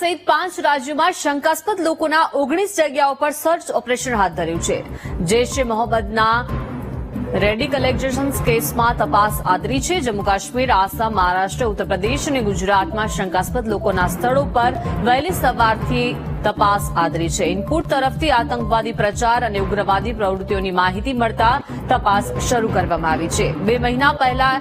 સહિત 5 રાજ્યોમાં શંકાસ્પદ લોકોના 19 જગ્યાઓ પર સર્ચ ઓપરેશન હાથ ધર્યું છે। જૈશ એ મોહમ્મદના રેડિકલાઇઝેશન કેસમાં તપાસ આદરી છે। જમ્મુ કાશ્મીર, આસામ, મહારાષ્ટ્ર, ઉત્તર પ્રદેશ અને ગુજરાતમાં શંકાસ્પદ લોકોના સ્થળો પર વહેલી સવારથી તપાસ આદરી છે। ઇનપુટ તરફથી આતંકવાદી પ્રચાર અને ઉગ્રવાદી પ્રવૃત્તિઓની માહિતી મળતા તપાસ શરૂ કરવામાં આવી છે। 2 મહિના પહેલા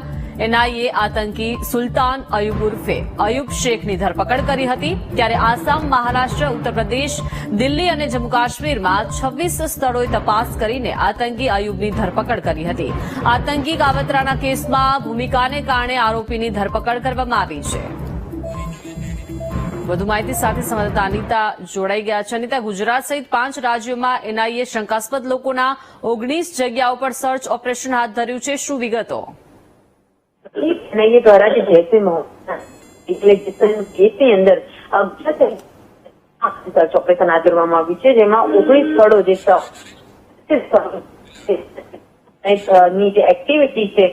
એનઆઈએ આતંકી સુલતાન અયુબ ઉર્ફે અયુબ શેખની ધરપકડ કરી હતી। ત્યારે આસામ, મહારાષ્ટ્ર, ઉત્તર પ્રદેશ, દિલ્હી અને જમ્મુ કાશ્મીરમાં 26 સ્થળોએ તપાસ કરીને આતંકી અયુબની ધરપકડ કરી હતી। આતંકી કાવતરાના કેસમાં ભૂમિકાને કારણે આરોપીની ધરપકડ કરવામાં આવી છે। વધુ માહિતી સાથે સંવાદદાતા અનિતા જોડાઈ ગયા છે। અનિતા, ગુજરાત સહિત 5 રાજ્યોમાં એનઆઈએ શંકાસ્પદ લોકોના 19 જગ્યાઓ પર સર્ચ ઓપરેશન હાથ ધર્યું છે। શું વિગતો? एनआईए द्वारा जो जैश ए मोहम्मद केसની અંદર સર્ચ ઓપરેશન હાથ ધરવામાં આવ્યું છે, જેમાં 19 સ્થળો ની જે એક્ટિવિટી છે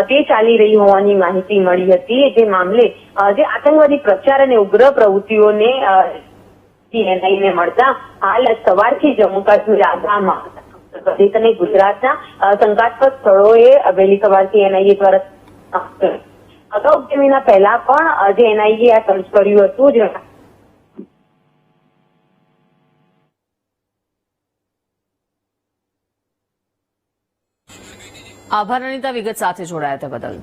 તે ચાલી રહી હોવાની માહિતી મળી હતી। જે મામલે જે આતંકવાદી પ્રચાર અને ઉગ્ર પ્રવૃત્તિઓને એનઆઈને મળતા હાલ સવારથી જમ્મુ કાશ્મીર, આસામ પ્રદેશ અને ગુજરાતના શંકાસ્પદ સ્થળોએ વહેલી સવારથી એનઆઈએ દ્વારા અગાઉ 2 મહિના પહેલા પણ જે એનઆઈએ આ સર્ચ કર્યું હતું। આભાર અનિતા, વિગત સાથે જોડાયા તે બદલ।